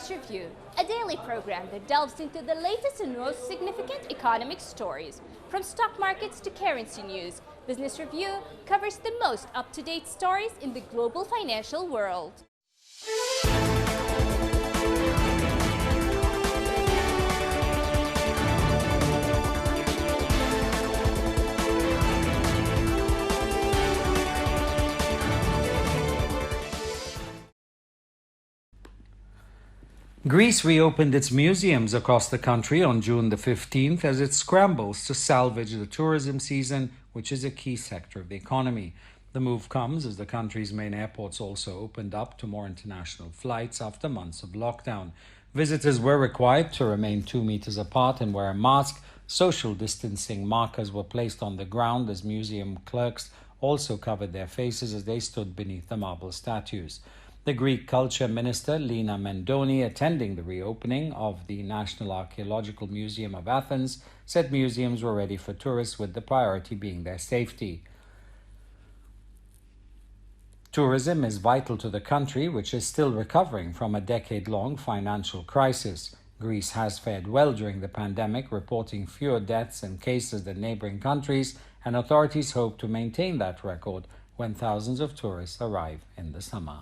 Business Review, a daily program that delves into the latest and most significant economic stories. From stock markets to currency news, Business Review covers the most up-to-date stories in the global financial world. Greece reopened its museums across the country on June the 15th as it scrambles to salvage the tourism season, which is a key sector of the economy. The move comes as the country's main airports also opened up to more international flights after months of lockdown. Visitors were required to remain 2 meters apart and wear a mask. Social distancing markers were placed on the ground as museum clerks also covered their faces as they stood beneath the marble statues. The Greek Culture Minister, Lina Mendoni, attending the reopening of the National Archaeological Museum of Athens, said museums were ready for tourists with the priority being their safety. Tourism is vital to the country, which is still recovering from a decade-long financial crisis. Greece has fared well during the pandemic, reporting fewer deaths and cases than neighboring countries, and authorities hope to maintain that record when thousands of tourists arrive in the summer.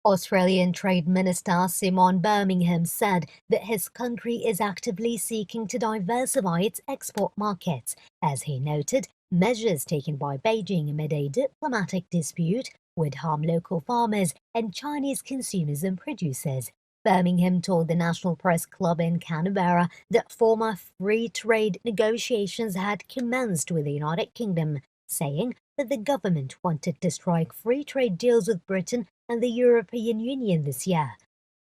Australian Trade Minister Simon Birmingham said that his country is actively seeking to diversify its export markets, as he noted measures taken by Beijing amid a diplomatic dispute would harm local farmers and Chinese consumers and producers. Birmingham told the National Press Club in Canberra that former free trade negotiations had commenced with the United Kingdom, saying that the government wanted to strike free trade deals with Britain and the European Union this year.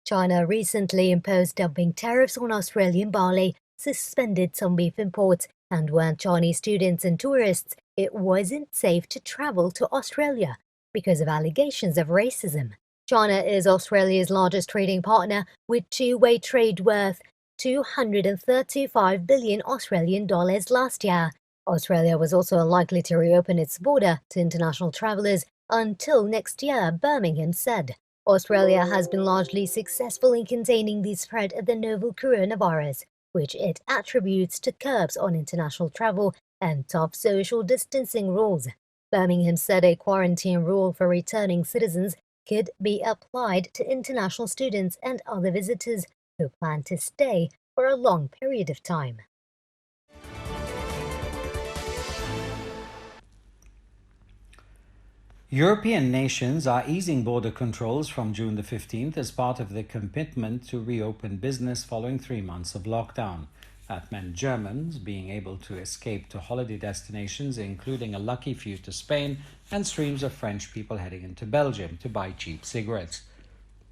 China recently imposed dumping tariffs on Australian barley, suspended some beef imports, and warned Chinese students and tourists it wasn't safe to travel to Australia because of allegations of racism. China is Australia's largest trading partner, with two-way trade worth 235 billion Australian dollars last year. Australia was also unlikely to reopen its border to international travellers until next year, Birmingham said. Australia has been largely successful in containing the spread of the novel coronavirus, which it attributes to curbs on international travel and tough social distancing rules. Birmingham said a quarantine rule for returning citizens could be applied to international students and other visitors who plan to stay for a long period of time. European nations are easing border controls from June the 15th as part of their commitment to reopen business following 3 months of lockdown. That meant Germans being able to escape to holiday destinations, including a lucky few to Spain, and streams of French people heading into Belgium to buy cheap cigarettes.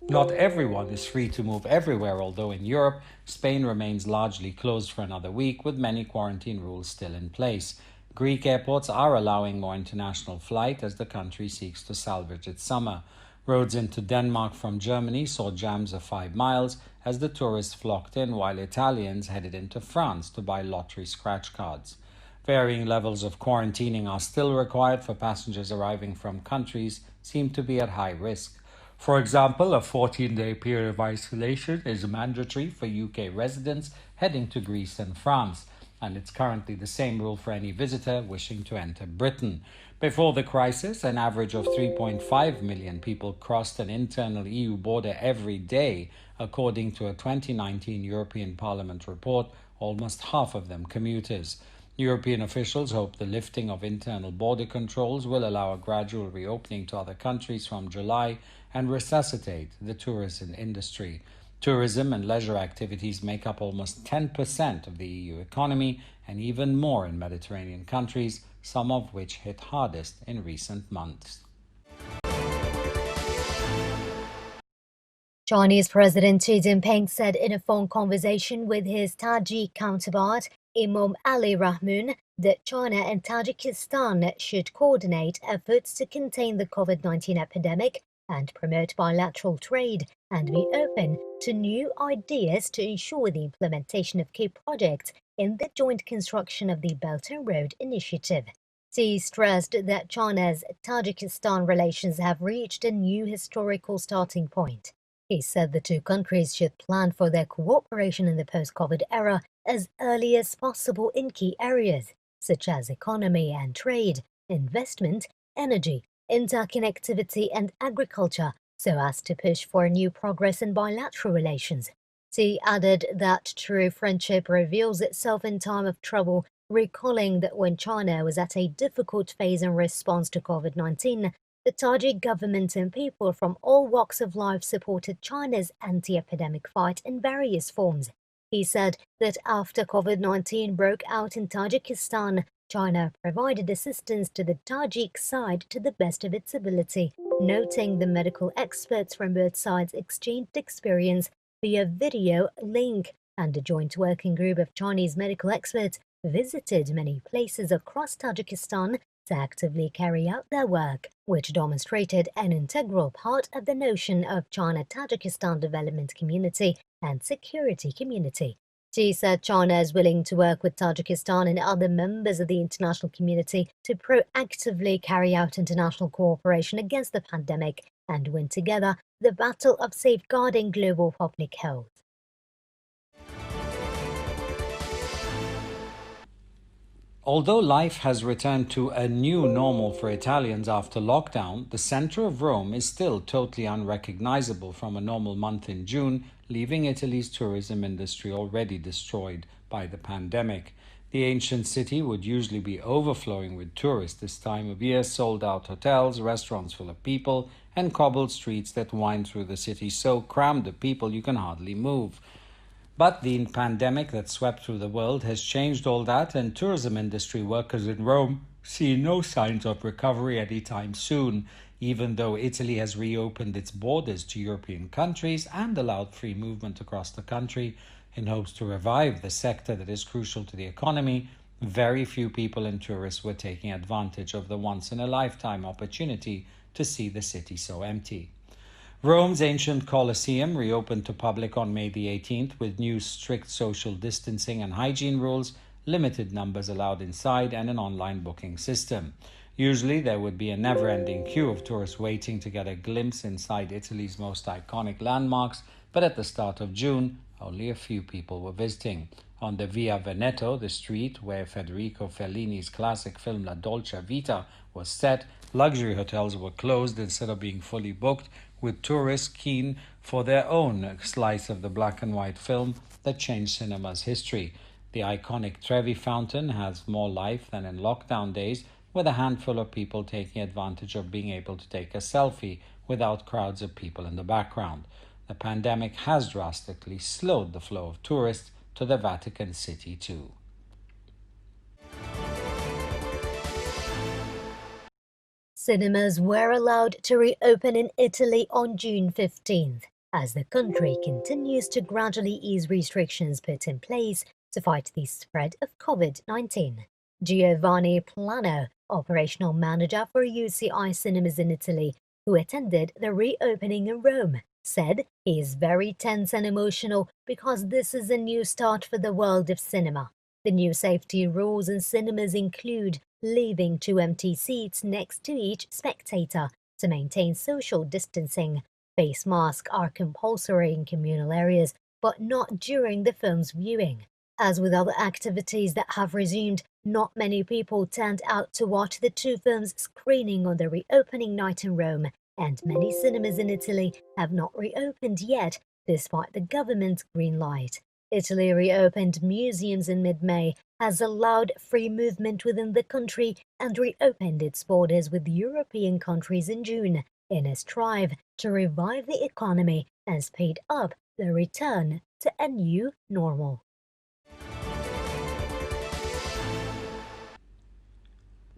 Not everyone is free to move everywhere, although in Europe, Spain remains largely closed for another week, with many quarantine rules still in place. Greek airports are allowing more international flight as the country seeks to salvage its summer. Roads into Denmark from Germany saw jams of 5 miles as the tourists flocked in, while Italians headed into France to buy lottery scratch cards. Varying levels of quarantining are still required for passengers arriving from countries seem to be at high risk. For example, a 14-day period of isolation is mandatory for UK residents heading to Greece and France, and it's currently the same rule for any visitor wishing to enter Britain. Before the crisis, an average of 3.5 million people crossed an internal EU border every day, according to a 2019 European Parliament report, almost half of them commuters. European officials hope the lifting of internal border controls will allow a gradual reopening to other countries from July and resuscitate the tourism industry. Tourism and leisure activities make up almost 10% of the EU economy, and even more in Mediterranean countries, some of which hit hardest in recent months. Chinese President Xi Jinping said in a phone conversation with his Tajik counterpart, Imam Ali Rahmoon, that China and Tajikistan should coordinate efforts to contain the COVID-19 epidemic and promote bilateral trade and be open to new ideas to ensure the implementation of key projects in the joint construction of the Belt and Road Initiative. Xi stressed that China's Tajikistan relations have reached a new historical starting point. He said the two countries should plan for their cooperation in the post-COVID era as early as possible in key areas, such as economy and trade, investment, energy, interconnectivity and agriculture, so as to push for new progress in bilateral relations. Xi added that true friendship reveals itself in time of trouble, recalling that when China was at a difficult phase in response to COVID-19, the Tajik government and people from all walks of life supported China's anti-epidemic fight in various forms. He said that after COVID-19 broke out in Tajikistan, China provided assistance to the Tajik side to the best of its ability, noting the medical experts from both sides exchanged experience via video link, and a joint working group of Chinese medical experts visited many places across Tajikistan to actively carry out their work, which demonstrated an integral part of the notion of China-Tajikistan Development Community and Security Community. Xi said China is willing to work with Tajikistan and other members of the international community to proactively carry out international cooperation against the pandemic and win together the battle of safeguarding global public health. Although life has returned to a new normal for Italians after lockdown, the center of Rome is still totally unrecognizable from a normal month in June, leaving Italy's tourism industry already destroyed by the pandemic. The ancient city would usually be overflowing with tourists this time of year, sold-out hotels, restaurants full of people, and cobbled streets that wind through the city so crammed with people you can hardly move. But the pandemic that swept through the world has changed all that, and tourism industry workers in Rome see no signs of recovery anytime soon, even though Italy has reopened its borders to European countries and allowed free movement across the country in hopes to revive the sector that is crucial to the economy. Very few people and tourists were taking advantage of the once-in-a-lifetime opportunity to see the city so empty. Rome's ancient Colosseum reopened to public on May the 18th with new strict social distancing and hygiene rules, limited numbers allowed inside, and an online booking system. Usually there would be a never-ending queue of tourists waiting to get a glimpse inside Italy's most iconic landmarks, but at the start of June, only a few people were visiting. On the Via Veneto, the street where Federico Fellini's classic film La Dolce Vita was set, luxury hotels were closed instead of being fully booked, with tourists keen for their own slice of the black and white film that changed cinema's history. The iconic Trevi Fountain has more life than in lockdown days, with a handful of people taking advantage of being able to take a selfie without crowds of people in the background. The pandemic has drastically slowed the flow of tourists to the Vatican City too. Cinemas were allowed to reopen in Italy on June 15th, as the country continues to gradually ease restrictions put in place to fight the spread of COVID-19. Giovanni Plano, operational manager for UCI Cinemas in Italy, who attended the reopening in Rome, said he is very tense and emotional because this is a new start for the world of cinema. The new safety rules in cinemas include leaving 2 empty seats next to each spectator to maintain social distancing. Face masks are compulsory in communal areas, but not during the film's viewing. As with other activities that have resumed, not many people turned out to watch the two films screening on the reopening night in Rome, and many cinemas in Italy have not reopened yet, despite the government's green light. Italy reopened museums in mid-May, has allowed free movement within the country, and reopened its borders with European countries in June, in a strive to revive the economy and speed up the return to a new normal.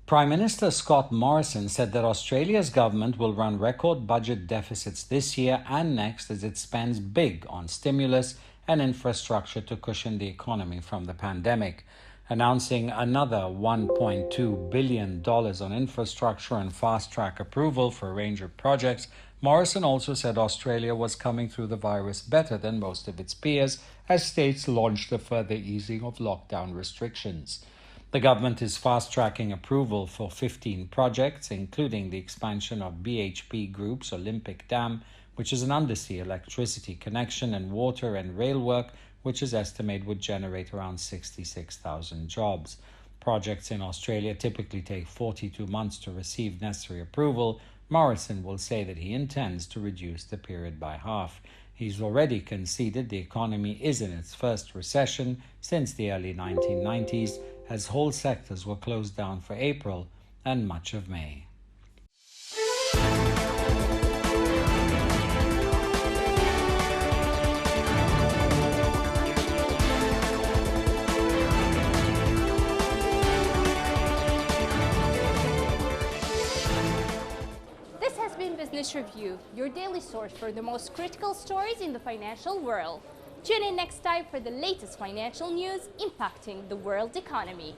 Prime Minister Scott Morrison said that Australia's government will run record budget deficits this year and next as it spends big on stimulus and infrastructure to cushion the economy from the pandemic. Announcing another $1.2 billion on infrastructure and fast-track approval for a range of projects, Morrison also said Australia was coming through the virus better than most of its peers as states launched a further easing of lockdown restrictions. The government is fast-tracking approval for 15 projects, including the expansion of BHP Group's Olympic Dam, which is an undersea electricity connection, and water and rail work, which is estimated would generate around 66,000 jobs. Projects in Australia typically take 42 months to receive necessary approval. Morrison will say that he intends to reduce the period by half. He's already conceded the economy is in its first recession since the early 1990s, as whole sectors were closed down for April and much of May. This has been Business Review, your daily source for the most critical stories in the financial world. Tune in next time for the latest financial news impacting the world economy.